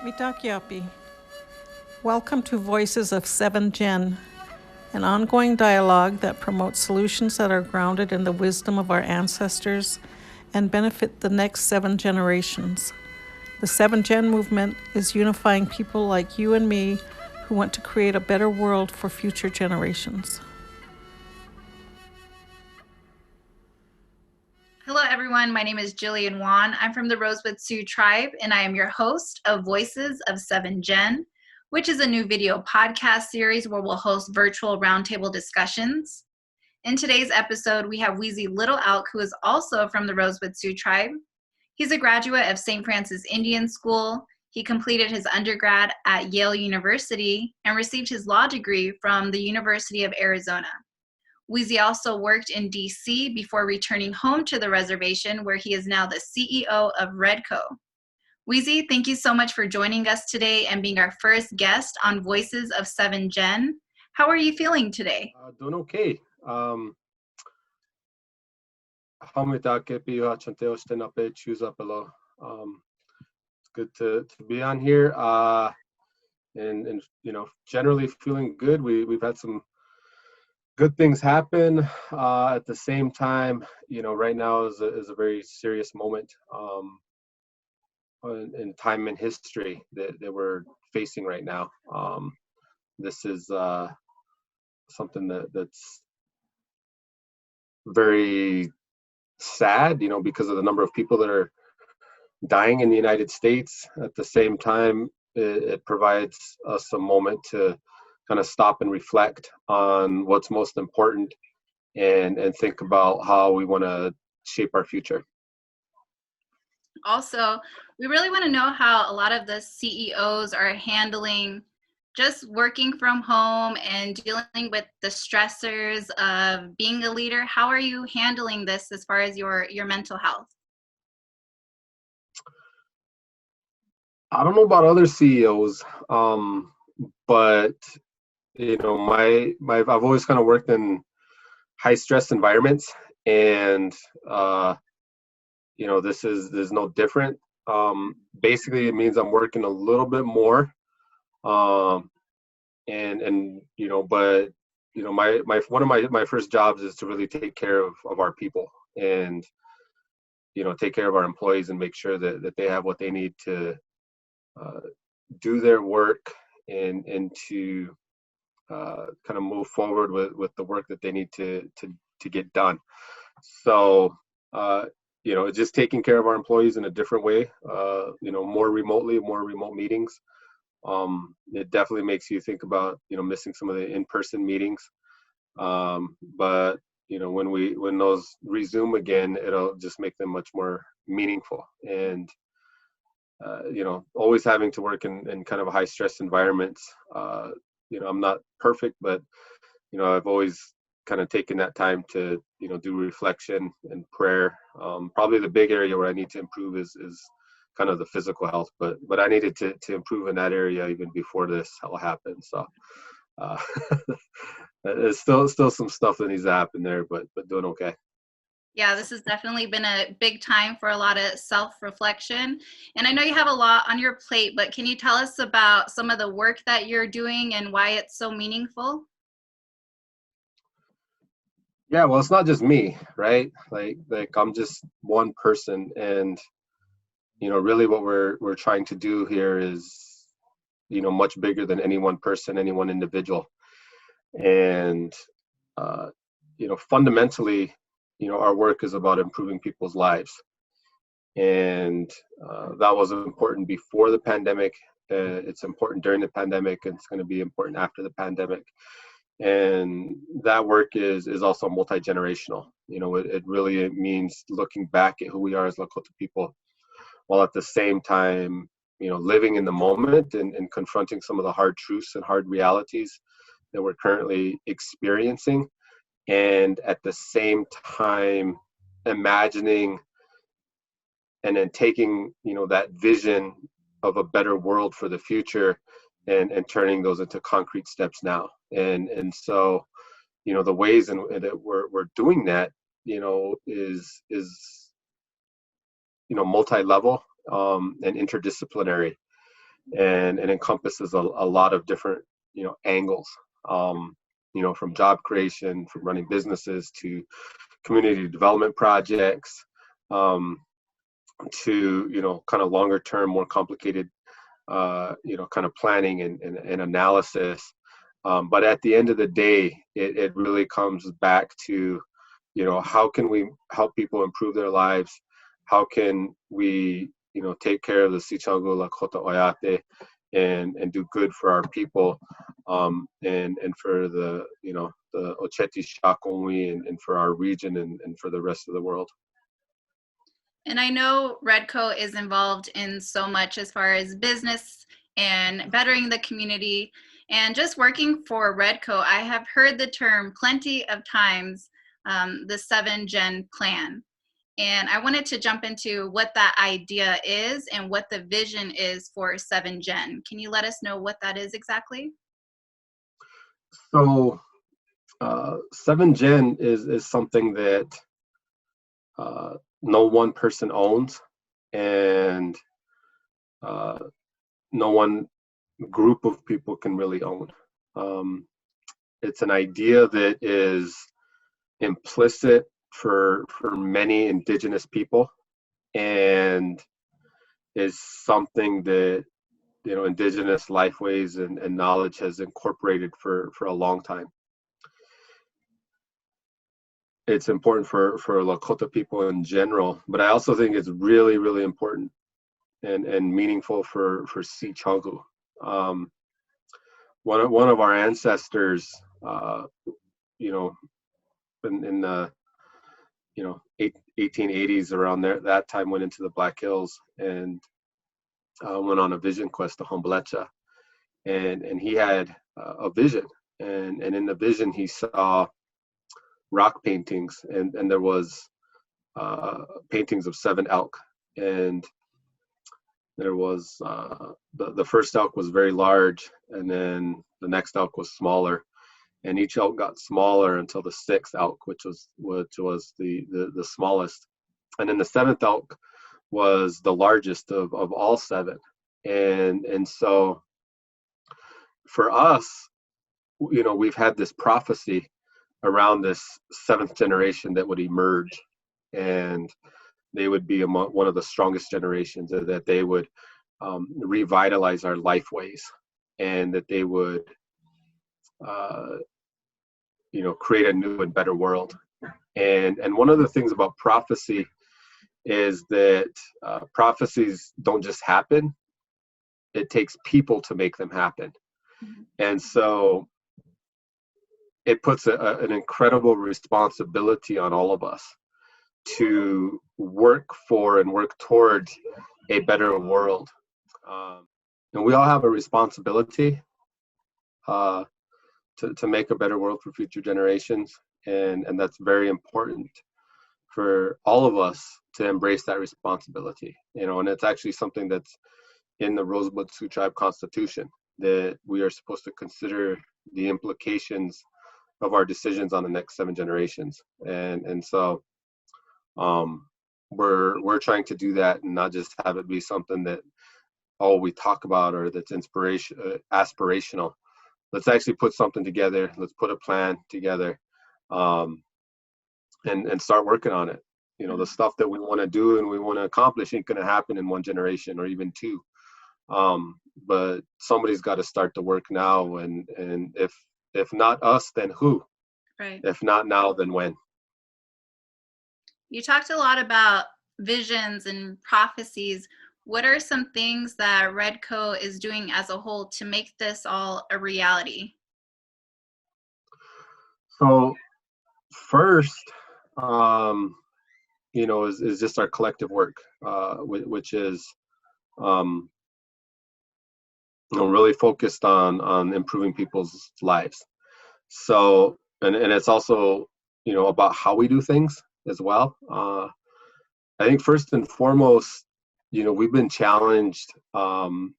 Mitakiapi. Welcome to Voices of 7 Gen, an ongoing dialogue that promotes solutions that are grounded in the wisdom of our ancestors and benefit the next 7 generations. The 7 Gen movement is unifying people like you and me who want to create a better world for future generations. Hello, everyone. My name is Jillian Waln. I'm from the Rosebud Sioux tribe, and I am your host of Voices of 7 Gen, which is a new video podcast series where we'll host virtual roundtable discussions. In today's episode, we have Wizipan Little Elk, who is also from the Rosebud Sioux tribe. He's a graduate of St. Francis Indian School. He completed his undergrad at Yale University and received his law degree from the University of Arizona. Wizi also worked in DC before returning home to the reservation, where he is now the CEO of Redco. Wizi, thank you so much for joining us today and being our first guest on Voices of 7 Gen. How are you feeling today? Doing okay. It's good to be on here, and generally feeling good. We've had some good things happen. At the same time, right now is a very serious moment in time and history that we're facing right now. This is something that's very sad, because of the number of people that are dying in the United States. At the same time, it provides us a moment to kind of stop and reflect on what's most important and think about how we want to shape our future. Also, we really want to know how a lot of the CEOs are handling just working from home and dealing with the stressors of being a leader. How are you handling this as far as your mental health? I don't know about other CEOs, but I've always kind of worked in high stress environments, and this is no different. Basically, it means I'm working a little bit more, but one of my first jobs is to really take care of our people and take care of our employees and make sure that they have what they need to do their work and to kind of move forward with the work that they need to get done. So just taking care of our employees in a different way, more remotely, more remote meetings. It definitely makes you think about missing some of the in-person meetings, but when those resume again, it'll just make them much more meaningful. And always having to work in kind of a high stress environments. I'm not perfect, but I've always kind of taken that time to do reflection and prayer. Probably the big area where I need to improve is kind of the physical health, but I needed to improve in that area even before this all happened. So there's still some stuff that needs to happen there, but doing okay. Yeah, this has definitely been a big time for a lot of self-reflection. And I know you have a lot on your plate, but can you tell us about some of the work that you're doing and why it's so meaningful? Yeah, well, it's not just me, right? Like I'm just one person, and really what we're trying to do here is much bigger than any one person, any one individual. And fundamentally, our work is about improving people's lives. And that was important before the pandemic. It's important during the pandemic, and it's going to be important after the pandemic. And that work is also multi-generational. It really means looking back at who we are as Lakota people, while at the same time, living in the moment and confronting some of the hard truths and hard realities that we're currently experiencing. And at the same time, imagining and then taking, that vision of a better world for the future and turning those into concrete steps now. And so, the ways that we're doing that, is multi-level and interdisciplinary. and it encompasses a lot of different, angles, from job creation, from running businesses to community development projects, to, kind of longer term, more complicated, kind of planning and analysis. But at the end of the day, it really comes back to, how can we help people improve their lives? How can we, take care of the Sicangu, Lakota Oyate, and do good for our people, and for the, the Ocheti Shakongwi, and for our region, and for the rest of the world. And I know Redco is involved in so much as far as business and bettering the community. And just working for Redco, I have heard the term plenty of times, the 7-Gen plan. And I wanted to jump into what that idea is and what the vision is for 7-Gen. Can you let us know what that is exactly? So 7-Gen is something that no one person owns, and no one group of people can really own. It's an idea that is implicit for many indigenous people, and is something that, indigenous lifeways and knowledge has incorporated for a long time. It's important for Lakota people in general, but I also think it's really, really important and meaningful for Sicangu. One of our ancestors, in the 1880s, around there, that time, went into the Black Hills and went on a vision quest to Humblecha, and he had a vision, and in the vision he saw rock paintings, and there was paintings of 7 elk, and there was the first elk was very large, and then the next elk was smaller, and each elk got smaller until the 6th elk, which was the smallest, and then the 7th elk was the largest of all 7, and so for us, we've had this prophecy around this 7th generation that would emerge, and they would be one of the strongest generations, that they would revitalize our lifeways, and that they would create a new and better world. And one of the things about prophecy is that prophecies don't just happen. It takes people to make them happen. And so it puts an incredible responsibility on all of us to work for and work towards a better world. And we all have a responsibility to make a better world for future generations. And that's very important for all of us to embrace that responsibility. And it's actually something that's in the Rosebud Sioux Tribe Constitution, that we are supposed to consider the implications of our decisions on the next 7 generations. And so we're trying to do that, and not just have it be something that we talk about, or that's aspirational. Let's actually put something together. Let's put a plan together, and start working on it. The stuff that we want to do and we want to accomplish ain't going to happen in 1 generation or even 2. But somebody's got to start the work now, and if not us, then who? Right. If not now, then when? You talked a lot about visions and prophecies. What are some things that Redco is doing as a whole to make this all a reality? So first, is just our collective work, which is really focused on improving people's lives. So, and it's also, about how we do things as well. I think first and foremost, we've been challenged by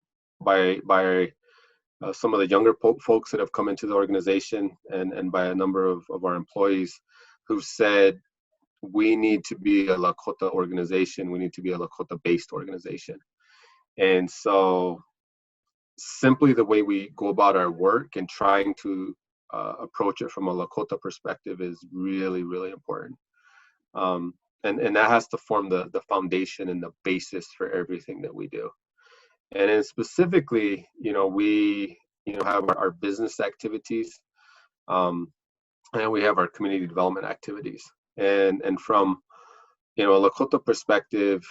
some of the younger folks that have come into the organization, and by a number of our employees who've said, we need to be a Lakota organization. We need to be a Lakota-based organization. And so simply the way we go about our work and trying to approach it from a Lakota perspective is really, really important. And that has to form the foundation and the basis for everything that we do. And then specifically, we, have our business activities, and we have our community development activities. And from, a Lakota perspective,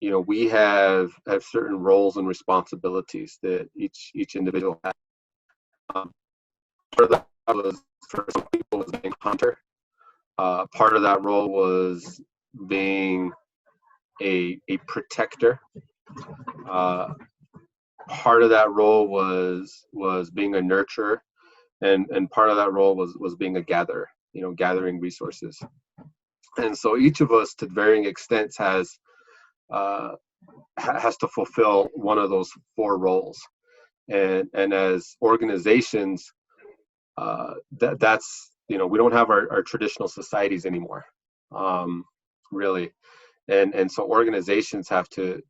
we have certain roles and responsibilities that each individual has. Part of that was, for some people, was being a hunter. Part of that role was being a protector. Part of that role was being a nurturer, and part of that role was being a gatherer, gathering resources. And so each of us, to varying extents, has to fulfill one of those four roles. And as organizations, that's, we don't have our traditional societies anymore, really. And so organizations have to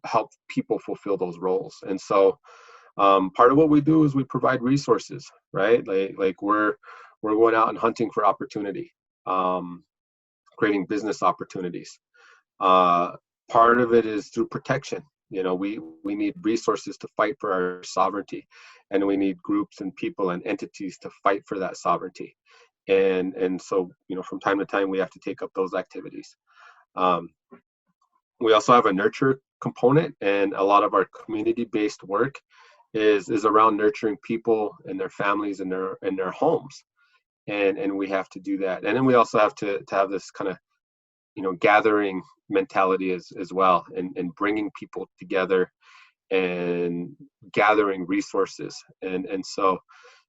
help people fulfill those roles. And so part of what we do is we provide resources, right? Like we're going out and hunting for opportunity, creating business opportunities. Part of it is through protection. We need resources to fight for our sovereignty, and we need groups and people and entities to fight for that sovereignty. And so, from time to time, we have to take up those activities. We also have a nurture component, and a lot of our community-based work is around nurturing people and their families and their homes. And we have to do that. And then we also have to have this kind of, gathering mentality as well, and bringing people together and gathering resources. And so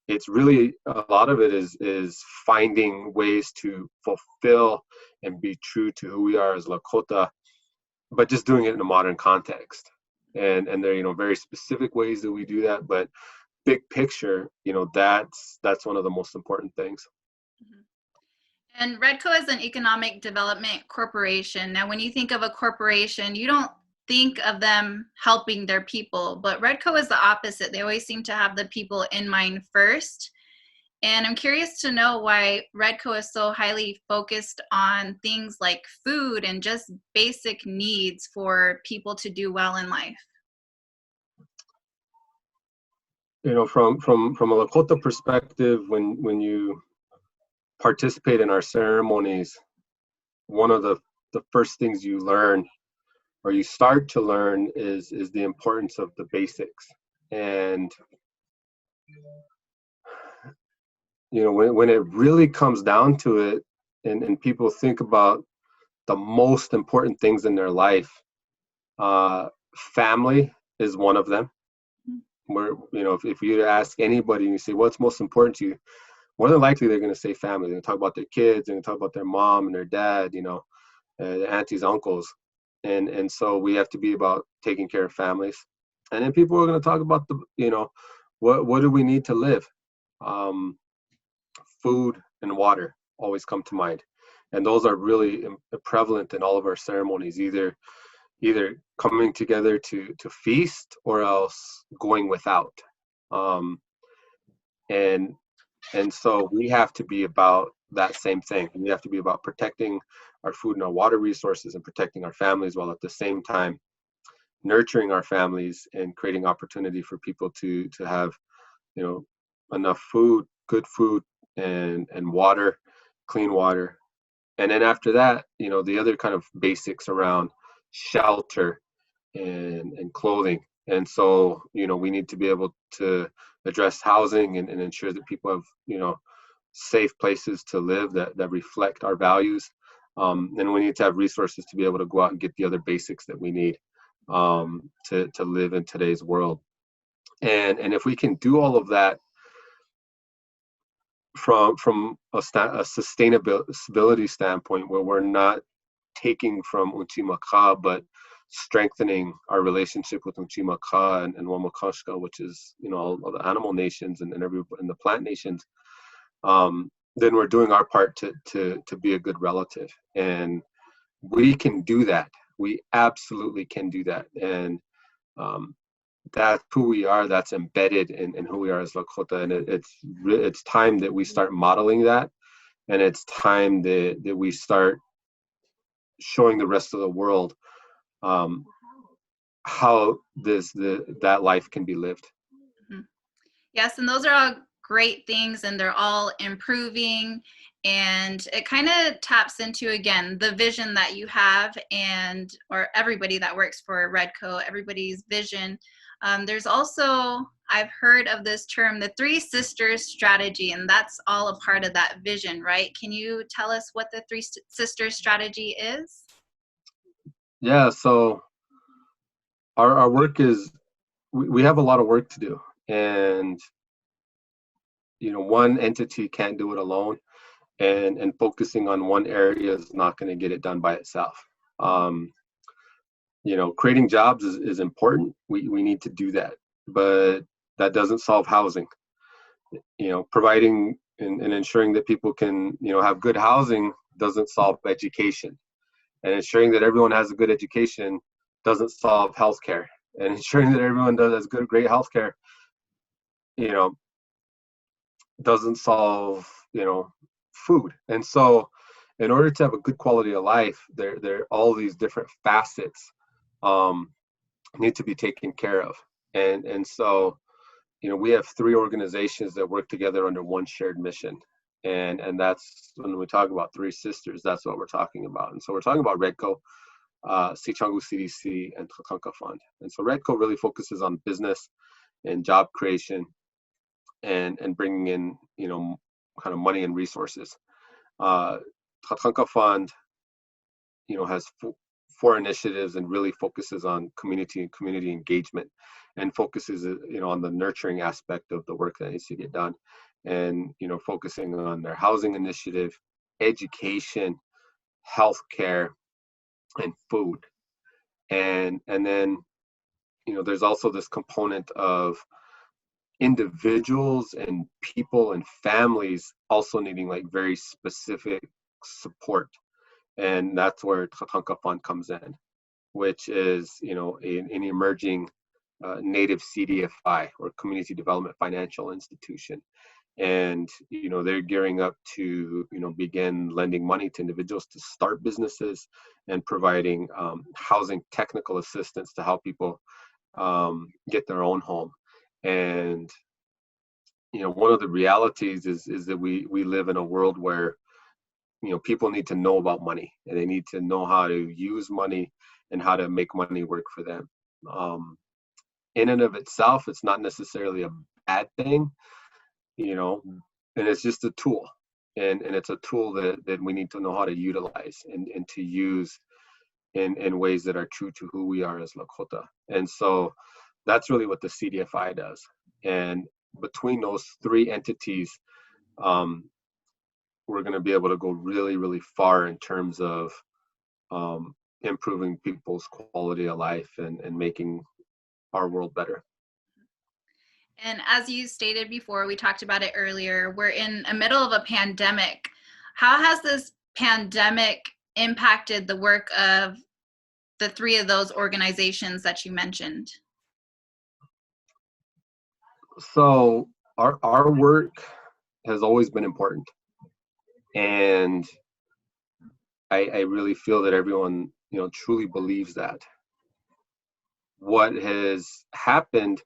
it's really, a lot of it is finding ways to fulfill and be true to who we are as Lakota, but just doing it in a modern context. And there are, very specific ways that we do that, but big picture, that's one of the most important things. Mm-hmm. And Redco is an economic development corporation. Now, when you think of a corporation, you don't think of them helping their people, but Redco is the opposite. They always seem to have the people in mind first. And I'm curious to know why Redco is so highly focused on things like food and just basic needs for people to do well in life. From a Lakota perspective, when you participate in our ceremonies, one of the first things you learn, or you start to learn, is the importance of the basics. And when it really comes down to it, and people think about the most important things in their life, family is one of them. Where, if you ask anybody and you say, what's most important to you, more than likely they're going to say family. They're going to talk about their kids, they're going to talk about their mom and their dad, their aunties, uncles. And so we have to be about taking care of families. And then people are going to talk about what do we need to live? Food and water always come to mind. And those are really prevalent in all of our ceremonies, either coming together to feast, or else going without. And so we have to be about that same thing. We have to be about protecting our food and our water resources and protecting our families, while at the same time nurturing our families and creating opportunity for people to have, enough food, good food, and water, clean water. And then after that, the other kind of basics around shelter and clothing. And so, we need to be able to address housing and ensure that people have, safe places to live that reflect our values. And we need to have resources to be able to go out and get the other basics that we need to live in today's world. And if we can do all of that from a sustainability standpoint, where we're not taking from Uchimaka, but strengthening our relationship with Uchimaka and Wamakashka, which is, all the animal nations and the plant nations, then we're doing our part to be a good relative. And we can do that. We absolutely can do that. And that's who we are. That's embedded in who we are as Lakota, and it's time that we start modeling that, and it's time that we start showing the rest of the world how that life can be lived. Mhm. Yes, and those are all great things, and they're all improving. And it kind of taps into, again, the vision that you have, and or everybody that works for Redco, everybody's vision. There's also, I've heard of this term, the Three Sisters strategy, and that's all a part of that vision, right? Can you tell us what the Three Sisters strategy is? Yeah, so our work is, we have a lot of work to do, and one entity can't do it alone, and focusing on one area is not going to get it done by itself. um, Creating jobs is important. We need to do that, but that doesn't solve housing. Providing and ensuring that people can have good housing doesn't solve education, and ensuring that everyone has a good education doesn't solve healthcare, and ensuring that everyone has great healthcare you know doesn't solve food. And so in order to have a good quality of life, there all these different facets um, need to be taken care of. And so we have three organizations that work together under one shared mission, and that's when we talk about Three Sisters, that's what we're talking about. And so we're talking about Redco, Sicangu CDC, and Tatanka Fund. And so Redco really focuses on business and job creation, and bringing in kind of money and resources. Tatanka Fund has four initiatives and really focuses on community engagement, and focuses on the nurturing aspect of the work that needs to get done, and focusing on their housing initiative, education, healthcare, and food. And then there's also this component of individuals and people and families also needing like very specific support, and that's where Tatanka Fund comes in, which is an emerging native CDFI, or community development financial institution. And they're gearing up to begin lending money to individuals to start businesses, and providing housing technical assistance to help people get their own home. And one of the realities is that we live in a world where people need to know about money, and they need to know how to use money and how to make money work for them. In and of itself, it's not necessarily a bad thing, and it's just a tool, and it's a tool that we need to know how to utilize, and to use in ways that are true to who we are as Lakota. And so that's really what the CDFI does. And between those three entities, we're going to be able to go really, really far in terms of improving people's quality of life, and making our world better. And as you stated before, we talked about it earlier, we're in the middle of a pandemic. How has this pandemic impacted the work of the three of those organizations that you mentioned? So our work has always been important, and I really feel that everyone truly believes that. What has happened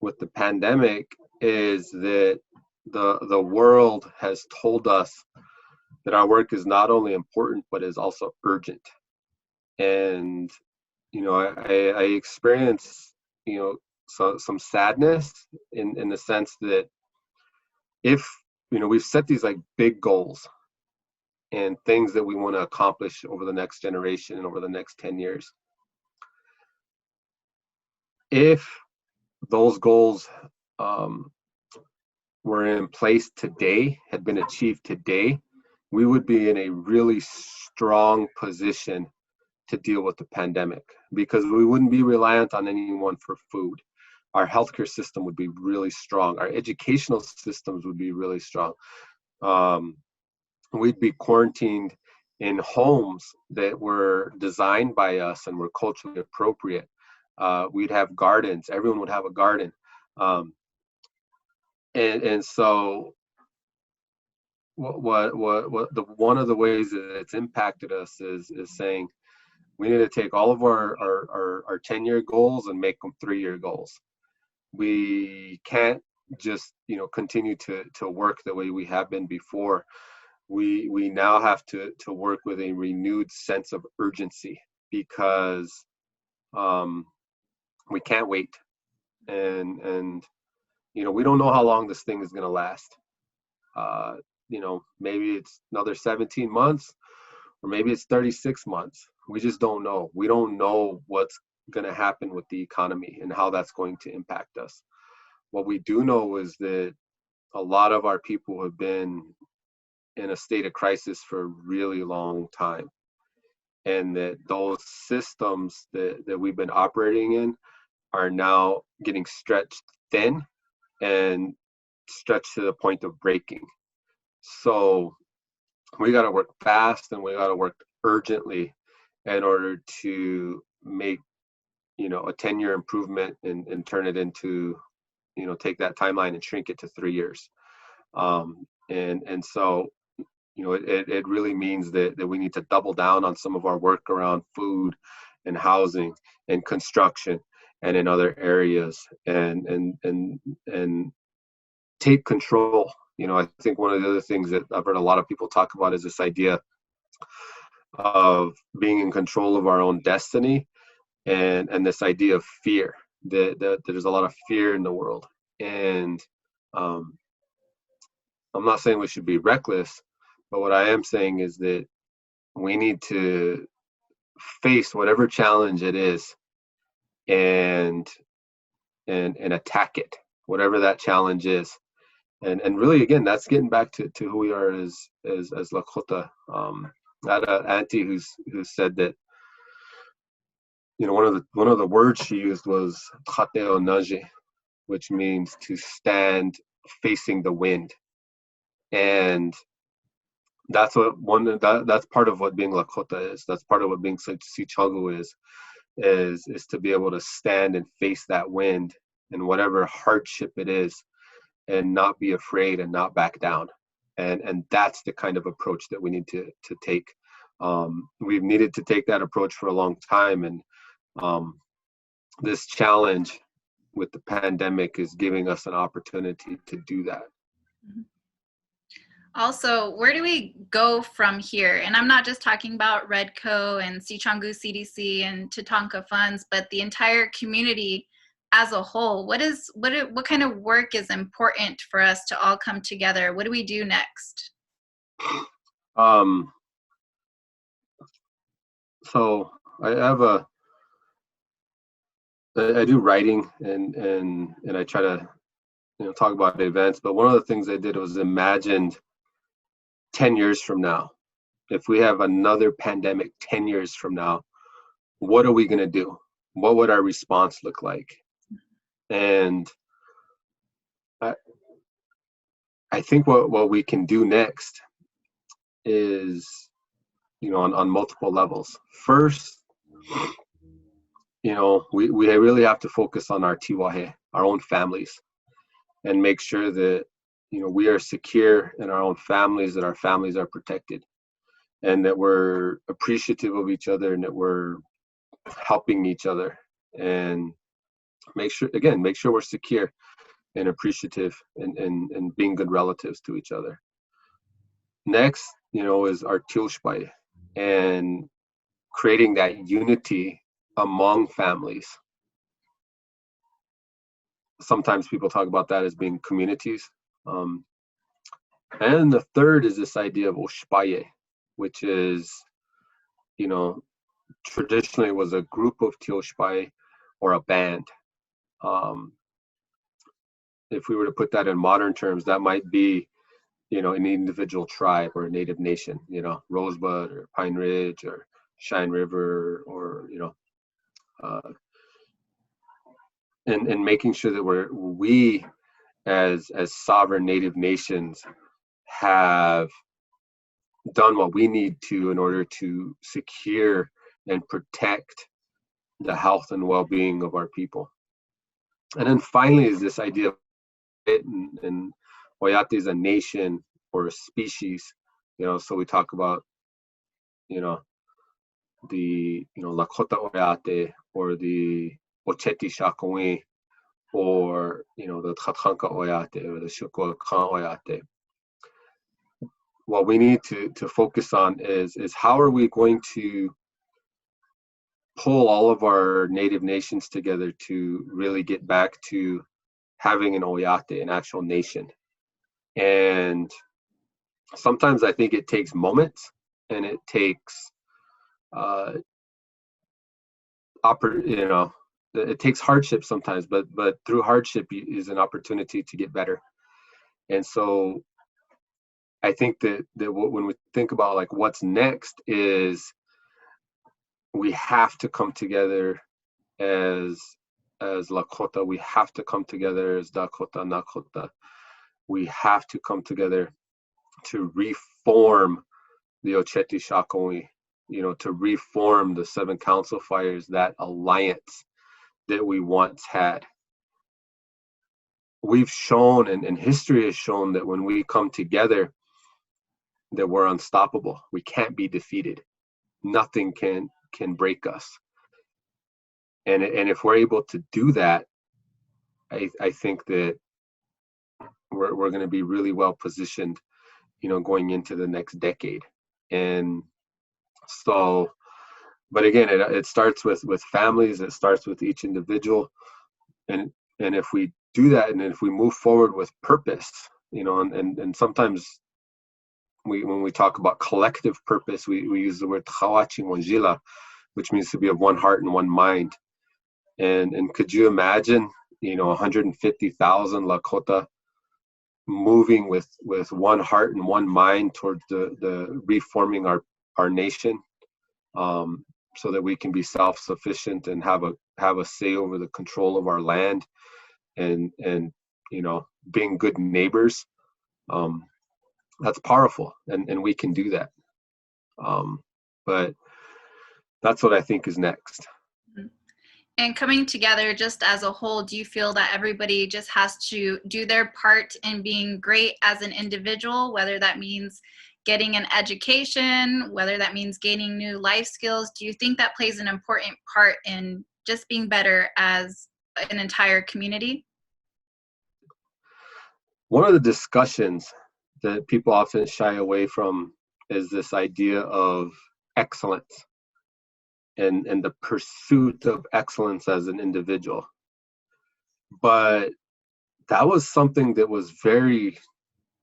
with the pandemic is that the world has told us that our work is not only important but is also urgent. And I experience some sadness in the sense that if we've set these like big goals and things that we want to accomplish over the next generation and over the next 10 years, if those goals were in place today, had been achieved today, we would be in a really strong position to deal with the pandemic, because we wouldn't be reliant on anyone for food. Our healthcare system would be really strong. Our educational systems would be really strong. We'd be quarantined in homes that were designed by us and were culturally appropriate. We'd have gardens. Everyone would have a garden. And so one of the ways that it's impacted us is saying we need to take all of our 10-year goals and make them 3-year goals. We can't just continue to work the way we have been before. We now have to work with a renewed sense of urgency, because we can't wait, and we don't know how long this thing is going to last. Maybe it's another 17 months, or maybe it's 36 months. We just don't know. We don't know what's going to happen with the economy and how that's going to impact us. What we do know is that a lot of our people have been in a state of crisis for a really long time, and that those systems that we've been operating in are now getting stretched thin and stretched to the point of breaking. So we got to work fast, and we got to work urgently in order to make a 10-year improvement and turn it into, take that timeline and shrink it to 3 years. And so it really means that we need to double down on some of our work around food and housing and construction and in other areas, and take control. I think one of the other things that I've heard a lot of people talk about is this idea of being in control of our own destiny, and this idea of fear, that there's a lot of fear in the world. And I'm not saying we should be reckless, but what I am saying is that we need to face whatever challenge it is and attack it, whatever that challenge is. And really, again, that's getting back to who we are as Lakota. I had an auntie who said that one of the words she used was "Hateo naji," which means to stand facing the wind. And that's that's part of what being Lakota is. That's part of what being Sicangu is to be able to stand and face that wind and whatever hardship it is, and not be afraid and not back down. And that's the kind of approach that we need to take. We've needed to take that approach for a long time, and this challenge with the pandemic is giving us an opportunity to do that. Also, where do we go from here? And I'm not just talking about Redco and Sicangu CDC and Tatanka funds, but the entire community as a whole. What kind of work is important for us to all come together? What do we do next? So I do writing, and I try to talk about events, but one of the things I did was imagined 10 years from now, if we have another pandemic 10 years from now, what are we going to do? What would our response look like? And I think what we can do next is, on multiple levels. First, we really have to focus on our tiwahe, our own families, and make sure that we are secure in our own families, that our families are protected, and that we're appreciative of each other, and that we're helping each other, and make sure we're secure and appreciative, and being good relatives to each other. Next, is our tilshpai, and creating that unity among families. Sometimes people talk about that as being communities. And the third is this idea of oshpaye, which is, traditionally was a group of tioshpai or a band. If we were to put that in modern terms, that might be, an individual tribe or a native nation, Rosebud or Pine Ridge or Shine River, or, and making sure that we as sovereign native nations have done what we need to in order to secure and protect the health and well-being of our people. And then finally is this idea of it, and Oyate is a nation or a species, so we talk about, the, Lakota Oyate, or the Ocheti Shakoi, or, the Tathanka Oyate, or the Shukwa Khan Oyate. What we need to focus on is how are we going to pull all of our native nations together to really get back to having an Oyate, an actual nation. And sometimes I think it takes moments, and it takes it takes hardship sometimes, but through hardship is an opportunity to get better. And so I think that when we think about like what's next, is we have to come together as Lakota. We have to come together as Dakota, Nakota. We have to come together to reform the Ocheti Shakoi, to reform the Seven Council Fires, that alliance that we once had. We've shown, and history has shown, that when we come together, that we're unstoppable. We can't be defeated. Nothing can break us. And if we're able to do that, I think that we're going to be really well positioned, going into the next decade. And so, but again, it starts with families. It starts with each individual. And if we do that, and if we move forward with purpose, and sometimes when we talk about collective purpose, we use the word Chawachi Monjila, which means to be of one heart and one mind. And could you imagine, 150,000 Lakota moving with one heart and one mind towards the reforming our nation, so that we can be self-sufficient and have a say over the control of our land, and being good neighbors. That's powerful, and we can do that. But that's what I think is next. And coming together just as a whole, do you feel that everybody just has to do their part in being great as an individual, whether that means getting an education, whether that means gaining new life skills? Do you think that plays an important part in just being better as an entire community? One of the discussions that people often shy away from is this idea of excellence, and the pursuit of excellence as an individual. But that was something that was very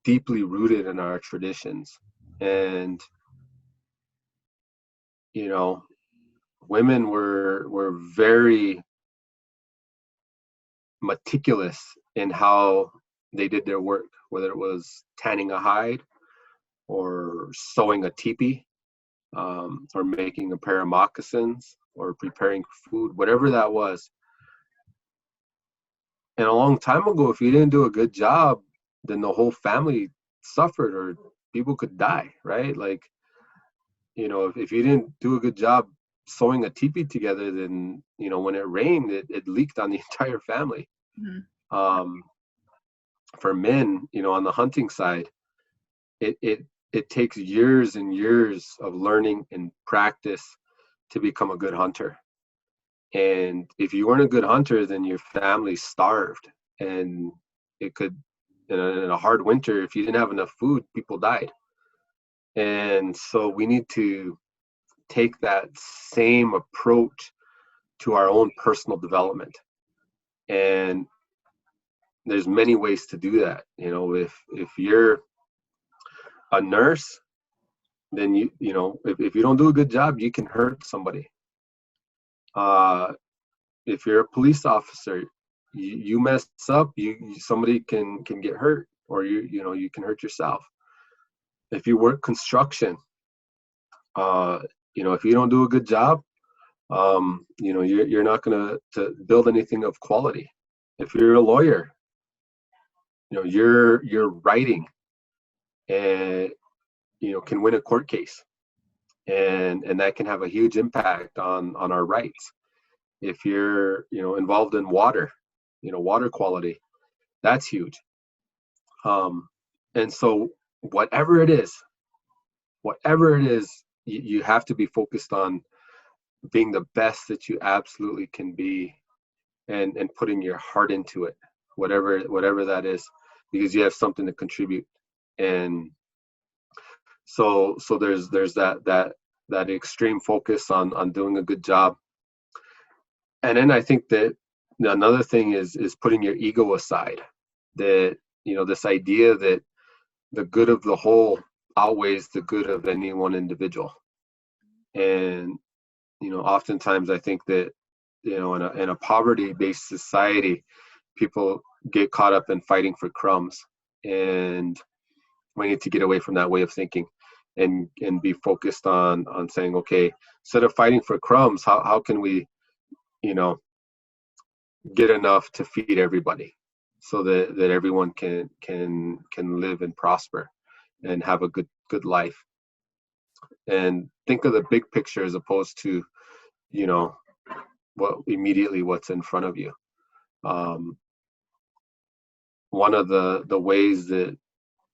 deeply rooted in our traditions. And, women were very meticulous in how they did their work, whether it was tanning a hide, or sewing a teepee, or making a pair of moccasins, or preparing food, whatever that was. And a long time ago, if you didn't do a good job, then the whole family suffered, or people could die, right? Like, if you didn't do a good job sewing a teepee together, then, when it rained, it leaked on the entire family. Mm-hmm. For men, on the hunting side, it takes years and years of learning and practice to become a good hunter. And if you weren't a good hunter, then your family starved. And it could, in a hard winter, if you didn't have enough food, people died. And so we need to take that same approach to our own personal development. And there's many ways to do that. If you're a nurse, then if you don't do a good job, you can hurt somebody. If you're a police officer, you mess up, somebody can get hurt, or you can hurt yourself. If you work construction, if you don't do a good job, you're not going to build anything of quality. If you're a lawyer, you're writing, and can win a court case, and that can have a huge impact on our rights. If you're, involved in water, water quality, that's huge. And so whatever it is, you have to be focused on being the best that you absolutely can be, and putting your heart into it, whatever that is, because you have something to contribute. And so there's that extreme focus on doing a good job. And then I think that another thing is putting your ego aside. That, this idea that the good of the whole outweighs the good of any one individual. And oftentimes I think that, in a poverty-based society, people get caught up in fighting for crumbs, and we need to get away from that way of thinking, and be focused on saying, okay, instead of fighting for crumbs, how can we, get enough to feed everybody, so that everyone can live and prosper and have a good life. And think of the big picture as opposed to, what's in front of you. One of the ways that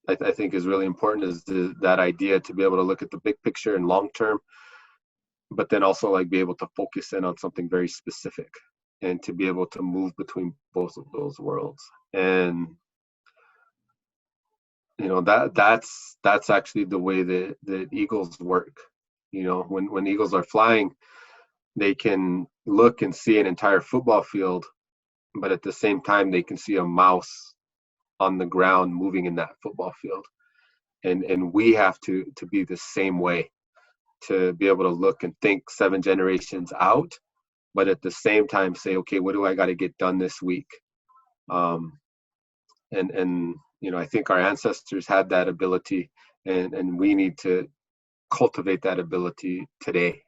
I think is really important is that idea to be able to look at the big picture and long term, but then also like be able to focus in on something very specific, and to be able to move between both of those worlds. And that's actually the way that eagles work. When eagles are flying, they can look and see an entire football field, but at the same time they can see a mouse on the ground moving in that football field. And we have to be the same way, to be able to look and think 7 generations out, but at the same time say, okay, what do I got to get done this week? And I think our ancestors had that ability, and we need to cultivate that ability today.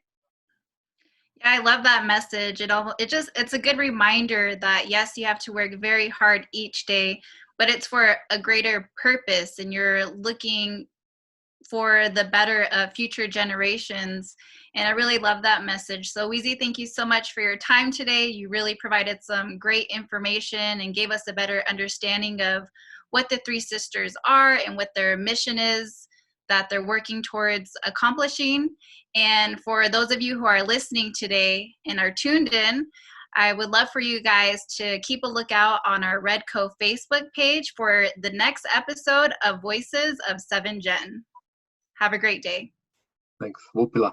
Yeah, I love that message. It's a good reminder that yes, you have to work very hard each day, but it's for a greater purpose, and you're looking for the better of future generations. And I really love that message. So Weezy, thank you so much for your time today. You really provided some great information and gave us a better understanding of what the Three Sisters are and what their mission is that they're working towards accomplishing. And for those of you who are listening today and are tuned in, I would love for you guys to keep a lookout on our Redco Facebook page for the next episode of Voices of 7 Gen. Have a great day. Thanks. Wupila.